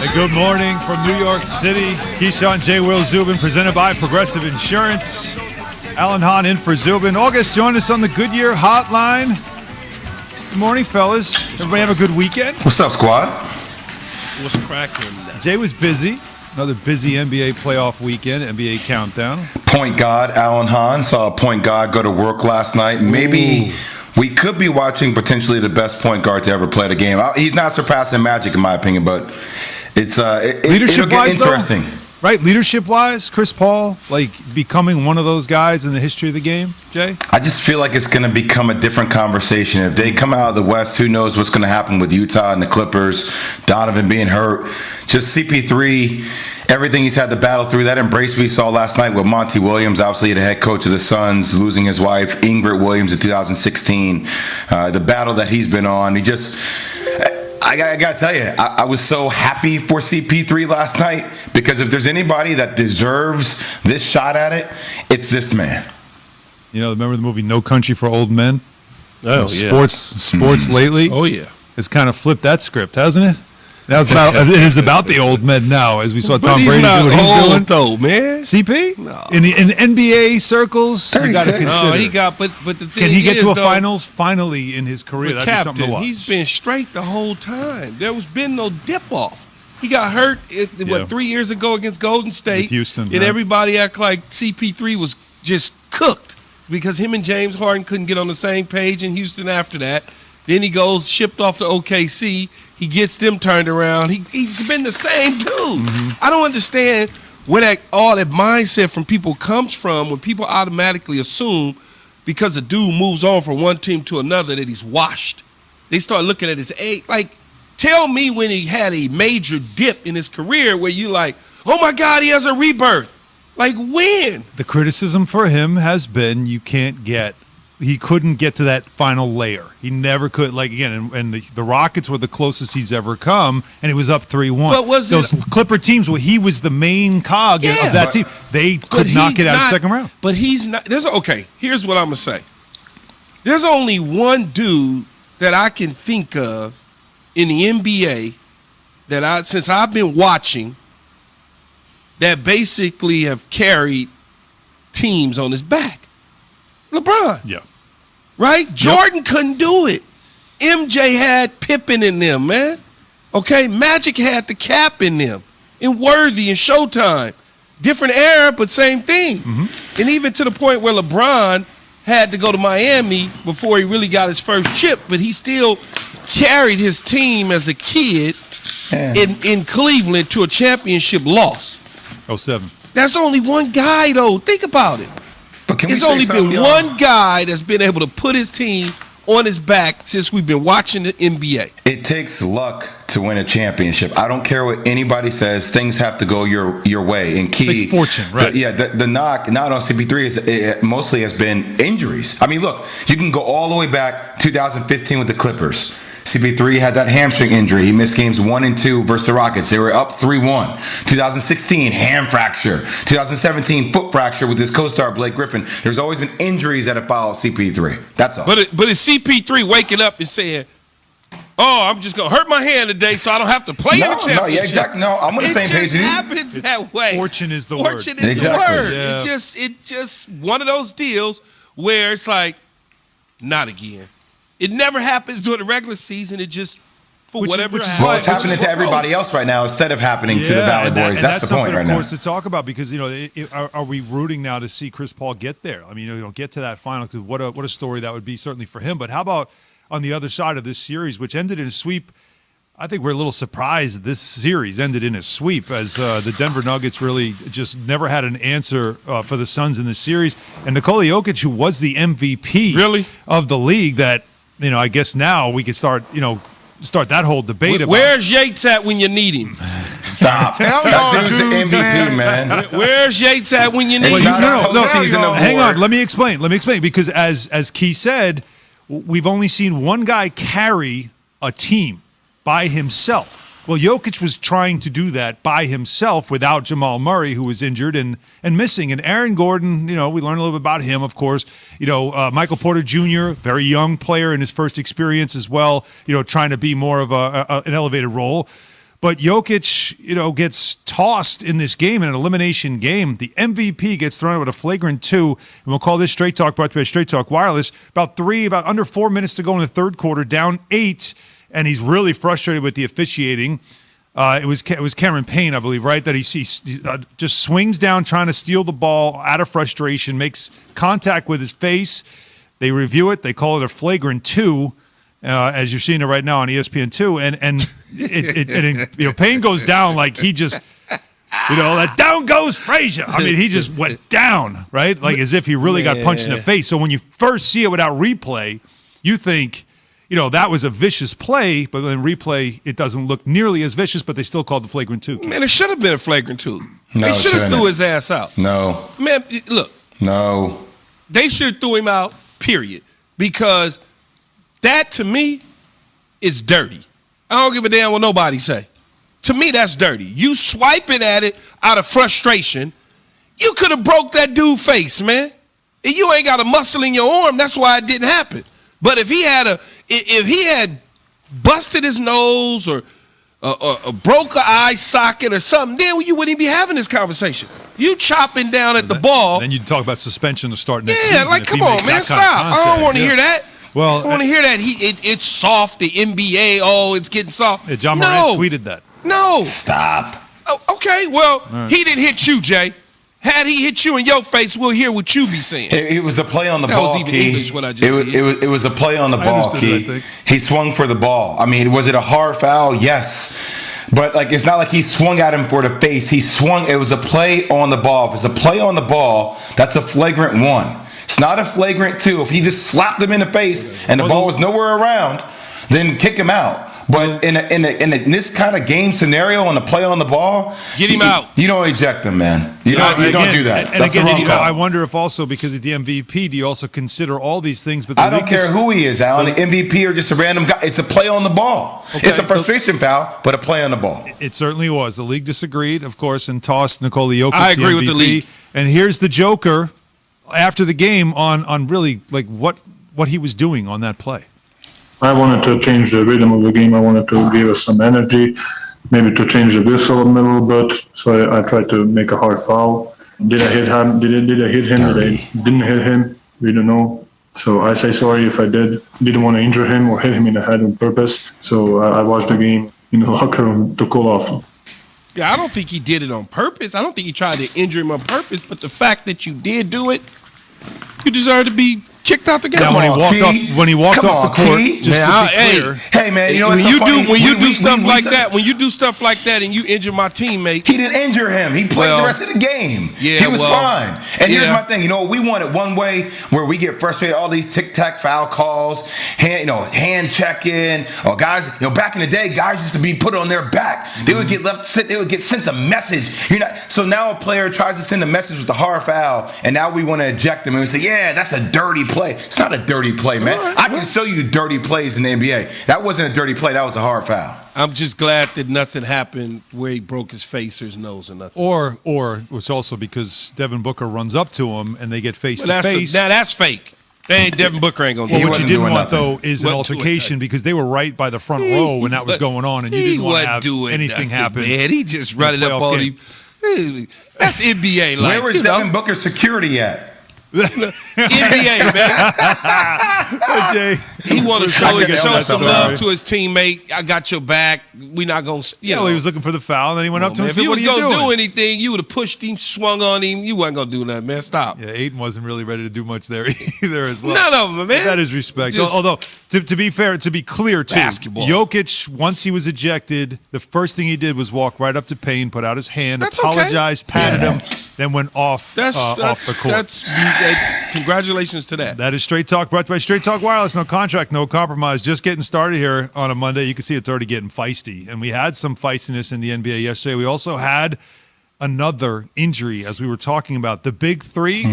Hey, good morning from New York City. Keyshawn, J. Will, Zubin, presented by Progressive Insurance. Alan Hahn in for Zubin. August, join us on the Goodyear Hotline. Good morning, fellas. Everybody have a good weekend? What's up, squad? What's cracking? Jay was busy. Another busy NBA playoff weekend, NBA countdown. Point guard Alan Hahn saw a point guard go to work last night. Maybe we could be watching potentially the best point guard to ever play the game. He's not surpassing Magic in my opinion, but it's leadership-wise, interesting. Right, leadership-wise, Chris Paul, like becoming one of those guys in the history of the game, Jay? I just feel like it's going to become a different conversation. If they come out of the West, who knows what's going to happen with Utah and the Clippers, Donovan being hurt, just CP3, everything he's had to battle through, that embrace we saw last night with Monty Williams, obviously the head coach of the Suns, losing his wife, Ingrid Williams in 2016, the battle that he's been on, I got to tell you, I was so happy for CP3 last night because if there's anybody that deserves this shot at it, it's this man. You know, remember the movie No Country for Old Men? Oh, yeah. Sports lately. Oh, yeah. Has kind of flipped that script, hasn't it? It is about the old men now, as we saw Tom Brady do what he's doing. Though, man. CP? No. In NBA circles, you got to consider. No, he got, but the thing Can he get is, to a though, finals finally in his career? That'd be something to watch. He's been straight the whole time. There was been no dip off. He got hurt 3 years ago against Golden State. With Houston, and right? Everybody act like CP3 was just cooked because him and James Harden couldn't get on the same page in Houston after that. Then he goes shipped off to OKC. He gets them turned around. He's been the same dude. Mm-hmm. I don't understand where all that mindset from people comes from when people automatically assume because a dude moves on from one team to another that he's washed. They start looking at his age. Like, tell me when he had a major dip in his career where you like, oh my God, he has a rebirth. Like when? The criticism for him has been he couldn't get to that final layer. He never could. Like, again, and the Rockets were the closest he's ever come, and he was up 3-1. But those Clipper teams where he was the main cog of that team, they could not get out of the second round. But he's not. Here's what I'm going to say. There's only one dude that I can think of in the NBA that since I've been watching, that basically have carried teams on his back. LeBron. Yeah. Right? Jordan couldn't do it. MJ had Pippen in them, man. Okay? Magic had the Cap in them. And Worthy and Showtime. Different era, but same thing. Mm-hmm. And even to the point where LeBron had to go to Miami before he really got his first chip, but he still carried his team as a kid in Cleveland to a championship loss. 07. That's only one guy, though. Think about it. It's only been one guy that's been able to put his team on his back since we've been watching the NBA. It takes luck to win a championship. I don't care what anybody says. Things have to go your way. And key, it's fortune, right? The knock not on CP3 mostly has been injuries. I mean, look, you can go all the way back 2015 with the Clippers. CP3 had that hamstring injury. He missed games 1 and 2 versus the Rockets. They were up 3-1. 2016, ham fracture. 2017, foot fracture with his co-star Blake Griffin. There's always been injuries that have followed CP3. That's all. But it's CP3 waking up and saying, oh, I'm just going to hurt my hand today so I don't have to play in the championship. Yeah, exactly. No, I'm on the same page. It just happens that way. Fortune is the word. Fortune is the word. Yeah. It just one of those deals where it's like, not again. It never happens during the regular season. It just, for whatever reason. Well, it's happening to everybody else right now instead of happening to the Valley Boys. That's the point right now. Of course, to talk about because, are we rooting now to see Chris Paul get there? I mean, get to that final because what a story that would be certainly for him. But how about on the other side of this series, which ended in a sweep? I think we're a little surprised that this series ended in a sweep as the Denver Nuggets really just never had an answer for the Suns in this series. And Nikola Jokic, who was the MVP of the league, that I guess now we could start that whole debate about where's Yates at when you need him. Stop. That dude's the MVP, man. Where's Yates at when you need him? No. Hang on. Let me explain. Because as Key said, we've only seen one guy carry a team by himself. Well, Jokic was trying to do that by himself without Jamal Murray, who was injured and missing. And Aaron Gordon, we learned a little bit about him, of course. Michael Porter Jr., very young player in his first experience as well, trying to be more of an elevated role. But Jokic, gets tossed in this game, in an elimination game. The MVP gets thrown out with a flagrant 2, and we'll call this Straight Talk, brought to you by Straight Talk Wireless. About under 4 minutes to go in the third quarter, down 8, and he's really frustrated with the officiating. It was Cameron Payne, I believe, right? That he just swings down trying to steal the ball out of frustration, makes contact with his face. They review it. They call it a flagrant 2. As you're seeing it right now on ESPN2, and Payne goes down like he just, that down goes Frazier. I mean, he just went down, right? Like as if he really got punched in the face. So when you first see it without replay, you think, that was a vicious play, but in replay, it doesn't look nearly as vicious, but they still called the flagrant 2. Man, it should have been a flagrant 2. No, they should have threw his ass out. No. Man, look. No. They should have threw him out, period. Because that, to me, is dirty. I don't give a damn what nobody say. To me, that's dirty. You swiping at it out of frustration. You could have broke that dude's face, man. And you ain't got a muscle in your arm. That's why it didn't happen. But if he had busted his nose or broke an eye socket or something, then you wouldn't even be having this conversation. You chopping down at the ball. Then you'd talk about suspension to start next season. Yeah, like, come on, man, stop. I don't want to hear that. Well, I want to hear that. It's soft. The NBA, it's getting soft. Yeah, John Morant tweeted that. No. Stop. Oh, okay, well, He didn't hit you, Jay. Had he hit you in your face, we'll hear what you be saying. It was a play on the that ball, was even Key. English what I just did. It was a play on the ball, Key. He swung for the ball. I mean, was it a hard foul? Yes. But, it's not like he swung at him for the face. He swung. It was a play on the ball. If it's a play on the ball, that's a flagrant 1. It's not a flagrant 2. If he just slapped him in the face and the ball was nowhere around, then kick him out. But in this kind of game scenario on the play on the ball, get him out. You don't eject him, man. You don't do that. And That's again, the wrong call. I wonder if also because of the MVP, do you also consider all these things? But I don't care who he is, Alan. The MVP or just a random guy. It's a play on the ball. Okay, it's a frustration foul, but a play on the ball. It certainly was. The league disagreed, of course, and tossed Nikola Jokic. I agree with the league. And here's the Joker after the game on really what he was doing on that play. I wanted to change the rhythm of the game. I wanted to give us some energy, maybe to change the whistle a little bit. So I tried to make a hard foul. Did I hit him? Did I hit him? Did I didn't hit him? We don't know. So I say sorry if I didn't want to injure him or hit him in the head on purpose. So I watched the game in the locker room to cool off. Yeah, I don't think he did it on purpose. I don't think he tried to injure him on purpose. But the fact that you did do it, you deserve to be kicked out the game. Now, when he walked off the court, just to be clear. Hey, man, when you do stuff like that, and you injure my teammate, he didn't injure him. He played the rest of the game. Yeah, he was fine. And here's my thing. We want it one way where we get frustrated. All these tic-tac foul calls, hand checking, or guys. Back in the day, guys used to be put on their back. They would get They would get sent a message. So now a player tries to send a message with a hard foul, and now we want to eject them and we say, yeah, that's a dirty play. It's not a dirty play, man. I can show you dirty plays in the NBA. That wasn't a dirty play. That was a hard foul. I'm just glad that nothing happened where he broke his face or his nose or nothing. Or it's also because Devin Booker runs up to him and they get face to face. Now that's fake. Devin Booker ain't gonna do it. What you didn't want though is an altercation because they were right by the front row when that was going on, and you didn't want to have anything happen. Man, he just running up on him. That's NBA. Where was Devin Booker's security at? NBA, man. Jay, he want to show some love to his teammate. I got your back. We not gonna. He was looking for the foul, and then he went up to him and said, "If what you are was you doing?" gonna do anything, you would have pushed him, swung on him. You wasn't gonna do nothing, man. Stop. Yeah, Ayton wasn't really ready to do much there either, as well. None of them, man. That is respect. Although, to be fair, to be clear, too, basketball. Jokic, once he was ejected, the first thing he did was walk right up to Payne, put out his hand, apologized, patted him, then went off off the court. Congratulations to that. That is Straight Talk, brought to you by Straight Talk Wireless. No contract, no compromise. Just getting started here on a Monday. You can see it's already getting feisty. And we had some feistiness in the NBA yesterday. We also had another injury, as we were talking about. The big three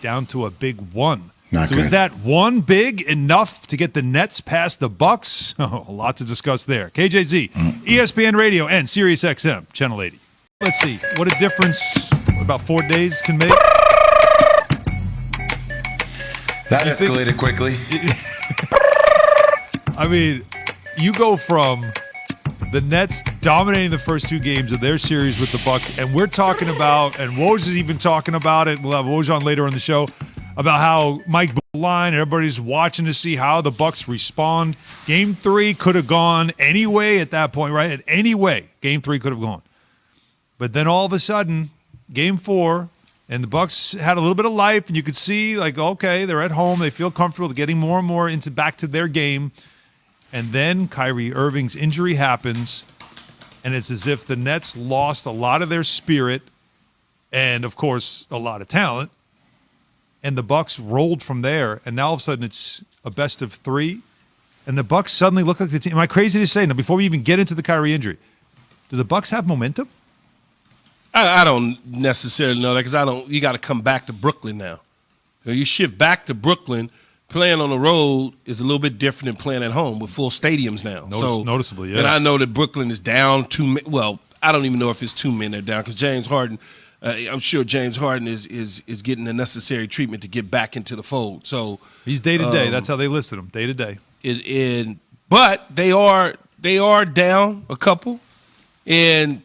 down to a big one. Is that one big enough to get the Nets past the Bucks? Oh, a lot to discuss there. KJZ, ESPN Radio, and Sirius XM, Channel 80. Let's see what a difference about 4 days can make. That escalated quickly. I mean, you go from The Nets dominating the first 2 games of their series with the Bucks, and we're talking about, and Woj is even talking about it. We'll have Woj on later on the show about how Mike line and everybody's watching to see how the Bucks respond. Game 3 could have gone any way at that point, right? At any way, Game 3 could have gone. But then all of a sudden, Game 4, and the Bucks had a little bit of life, and you could see, like, okay, they're at home, they feel comfortable, they're getting more and more back to their game. And then Kyrie Irving's injury happens, and it's as if the Nets lost a lot of their spirit and, of course, a lot of talent. And the Bucks rolled from there, and now all of a sudden it's a best of 3. And the Bucks suddenly look like the team. Am I crazy to say, now, before we even get into the Kyrie injury, do the Bucks have momentum? I don't necessarily know that because you got to come back to Brooklyn now. You shift back to Brooklyn. Playing on the road is a little bit different than playing at home with full stadiums now. Noticeably, yeah. And I know that Brooklyn is down 2 men. Well, I don't even know if it's 2 men they're down because James Harden, I'm sure James Harden is getting the necessary treatment to get back into the fold. So he's day to day. That's how they listed him, day to day. But they are down a couple, and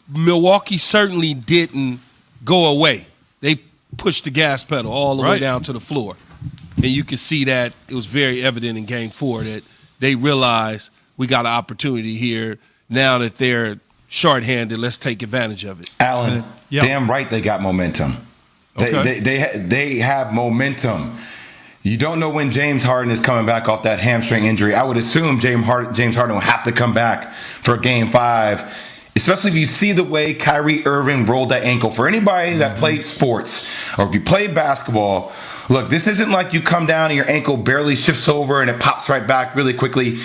Milwaukee certainly didn't go away. They pushed the gas pedal all the way down to the floor. And you can see that it was very evident in Game 4 that they realized we got an opportunity here. Now that they're shorthanded, let's take advantage of it. Alan, damn right they got momentum. They have momentum. You don't know when James Harden is coming back off that hamstring injury. I would assume James Harden will have to come back for Game 5, especially if you see the way Kyrie Irving rolled that ankle. For anybody that plays sports or if you play basketball, look, this isn't like you come down and your ankle barely shifts over and it pops right back really quickly.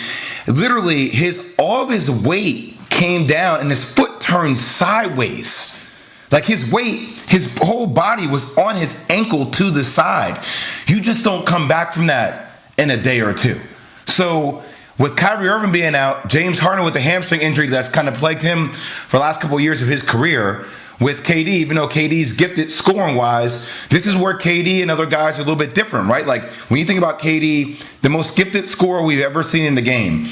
Literally, all of his weight came down and his foot turned sideways. Like his weight, his whole body was on his ankle to the side. You just don't come back from that in a day or 2. So with Kyrie Irving being out, James Harden with the hamstring injury that's kind of plagued him for the last couple of years of his career, with KD, even though KD's gifted scoring-wise, this is where KD and other guys are a little bit different, right? Like when you think about KD, the most gifted scorer we've ever seen in the game.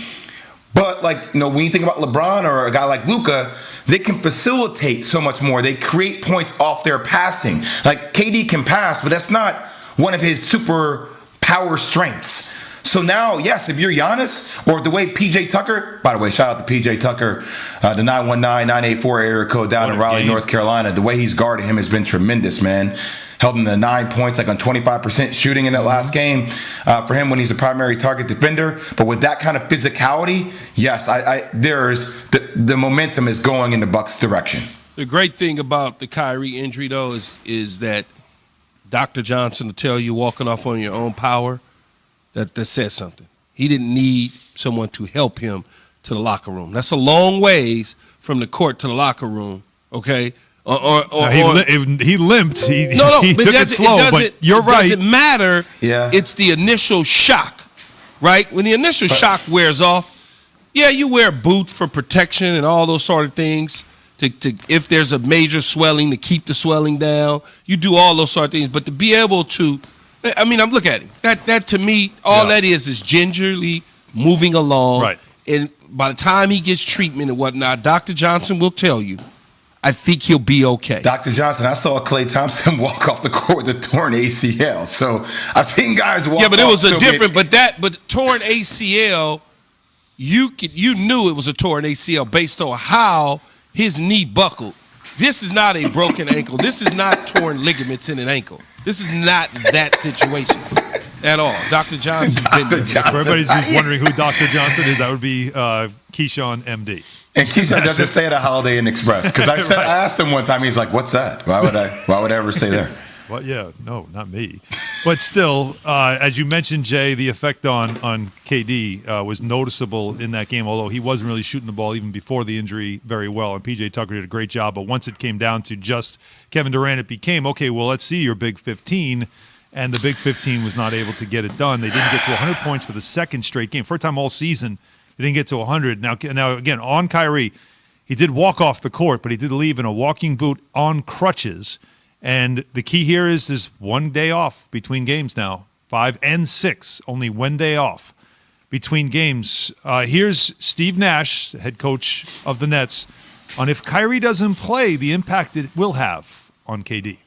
But when you think about LeBron or a guy like Luka, they can facilitate so much more. They create points off their passing. Like KD can pass, but that's not one of his super power strengths. So now, yes, if you're Giannis or the way PJ Tucker, by the way, shout out to PJ Tucker, the 919-984 area code down in Raleigh, North Carolina. The way he's guarded him has been tremendous, man. Held him to 9 points, on 25% shooting in that last game for him when he's the primary target defender. But with that kind of physicality, yes, there's the momentum is going in the Bucks' direction. The great thing about the Kyrie injury, though, is that Dr. Johnson will tell you walking off on your own power, that says something. He didn't need someone to help him to the locker room. That's a long ways from the court to the locker room, okay? He limped. He took it slow, but you're right. It doesn't matter. Yeah. It's the initial shock, right? When the initial shock wears off, you wear boots for protection and all those sort of things to if there's a major swelling, to keep the swelling down. You do all those sort of things. But to be able to I'm look at him. That to me, all that is gingerly moving along. Right. And by the time he gets treatment and whatnot, Dr. Johnson will tell you, I think he'll be okay. Dr. Johnson, I saw Klay Thompson walk off the court with a torn ACL. So I've seen guys walk. Yeah, but it was a different. But torn ACL, you knew it was a torn ACL based on how his knee buckled. This is not a broken ankle. This is not torn ligaments in an ankle. This is not that situation at all. Dr. Johnson. Dr. Johnson. For everybody's just wondering who Dr. Johnson is, that would be Keyshawn, MD. And Keyshawn doesn't stay at a Holiday Inn Express because I asked him one time. He's like, "What's that? Why would I ever stay there?" Well, no, not me. But still, as you mentioned, Jay, the effect on KD was noticeable in that game, although he wasn't really shooting the ball even before the injury very well. And PJ Tucker did a great job. But once it came down to just Kevin Durant, it became, okay, well, let's see your big 15. And the big 15 was not able to get it done. They didn't get to 100 points for the second straight game. First time all season, they didn't get to 100. Now again, on Kyrie, he did walk off the court, but he did leave in a walking boot on crutches. And the key here is there's 1 day off between games now, 5 and 6, only 1 day off. between games. Here's Steve Nash, head coach of the Nets, on if Kyrie doesn't play, the impact it will have on KD.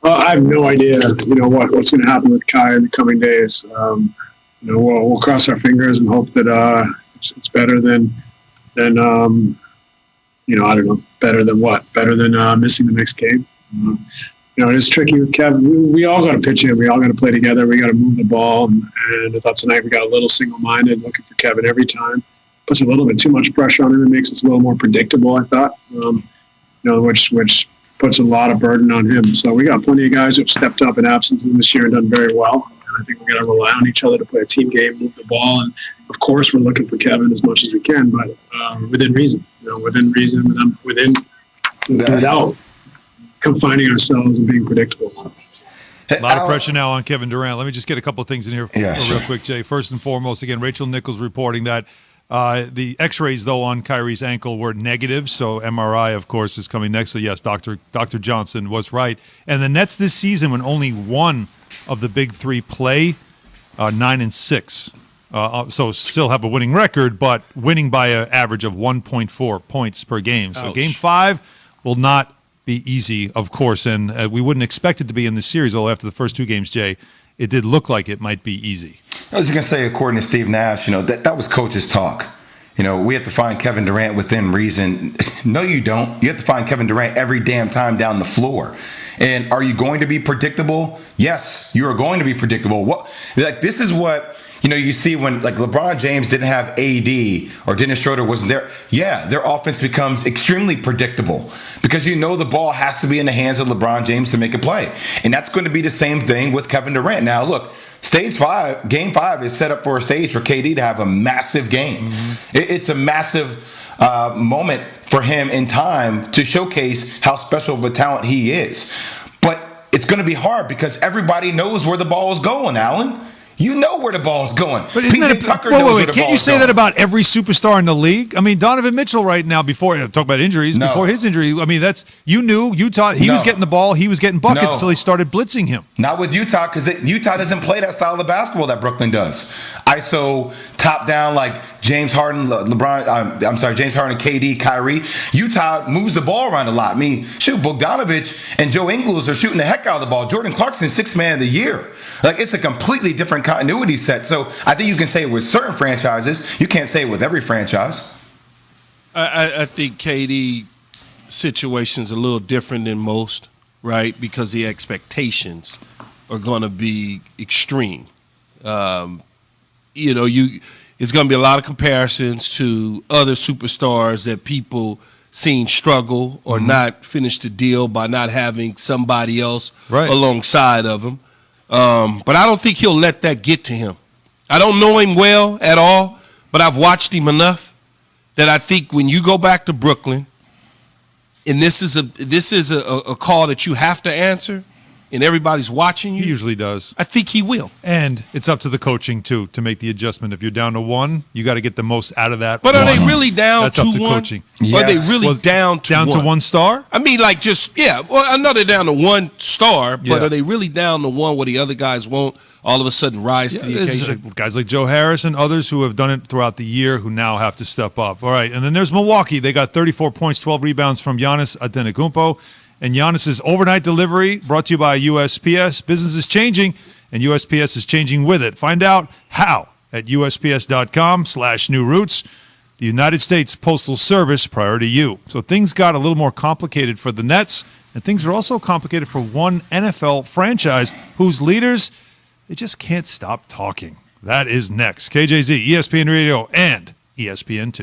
I have no idea, what's going to happen with Kai in the coming days. We'll cross our fingers and hope that it's better than I don't know, better than what? Better than missing the next game. It is tricky with Kevin. We all got to pitch in. We all got to play together. We got to move the ball. And I thought tonight we got a little single-minded, looking for Kevin every time. Puts a little bit too much pressure on him. It makes us a little more predictable, I thought, which puts a lot of burden on him. So we got plenty of guys who have stepped up in absence this year and done very well. And I think we got to rely on each other to play a team game, move the ball. And, of course, we're looking for Kevin as much as we can, but within reason. Without confining ourselves and being predictable. A lot of pressure now on Kevin Durant. Let me just get a couple of things in here real quick, Jay. First and foremost, again, Rachel Nichols reporting that the X-rays, though, on Kyrie's ankle were negative, so MRI, of course, is coming next. So, yes, Dr. Johnson was right. And the Nets this season, when only one of the big three play, 9-6. So still have a winning record, but winning by an average of 1.4 points per game. So Game 5 will not be easy, of course, and we wouldn't expect it to be in this series, although after the first two games, Jay, it did look like it might be easy. I was just going to say, according to Steve Nash, that was coach's talk. We have to find Kevin Durant within reason. No, you don't. You have to find Kevin Durant every damn time down the floor. And are you going to be predictable? Yes, you are going to be predictable. This is what you see when LeBron James didn't have AD or Dennis Schroeder wasn't there. Yeah, their offense becomes extremely predictable because the ball has to be in the hands of LeBron James to make a play. And that's going to be the same thing with Kevin Durant. Now, look, Game 5 is set up for a stage for KD to have a massive game. Mm-hmm. It's a massive moment for him in time to showcase how special of a talent he is. But it's going to be hard because everybody knows where the ball is going, Alan. You know where the ball is going. But PJ Tucker knows where the ball is going. Can't you say that about every superstar in the league? I mean, Donovan Mitchell right now, before talk about injuries, before his injury, I mean, you knew Utah, he was getting the ball, he was getting buckets until he started blitzing him. Not with Utah, because Utah doesn't play that style of basketball that Brooklyn does. ISO, top down, like James Harden, James Harden, KD, Kyrie. Utah moves the ball around a lot. I mean, Bogdanovich and Joe Ingles are shooting the heck out of the ball. Jordan Clarkson's sixth man of the year. It's a completely different continuity set. So I think you can say it with certain franchises. You can't say it with every franchise. I think KD situation's a little different than most, right? Because the expectations are going to be extreme. It's going to be a lot of comparisons to other superstars that people seen struggle or not finish the deal by not having somebody else alongside of him. But I don't think he'll let that get to him. I don't know him well at all, but I've watched him enough that I think when you go back to Brooklyn, and this is a call that you have to answer, and everybody's watching you. He usually does. I think he will. And it's up to the coaching, too, to make the adjustment. If you're down to one, you got to get the most out of that. But are they really down That's to up to one? coaching. Yes. Are they really down to one? Down to one star? I mean, well, I know they're down to one star, but are they really down to one where the other guys won't all of a sudden rise to the occasion? Guys like Joe Harris and others who have done it throughout the year who now have to step up. All right, and then there's Milwaukee. They got 34 points, 12 rebounds from Giannis Antetokounmpo. And Giannis's overnight delivery brought to you by USPS. Business is changing, and USPS is changing with it. Find out how at USPS.com/newroutes. The United States Postal Service, prior to you. So things got a little more complicated for the Nets, and things are also complicated for one NFL franchise whose leaders, they just can't stop talking. That is next. KJZ, ESPN Radio, and ESPN2.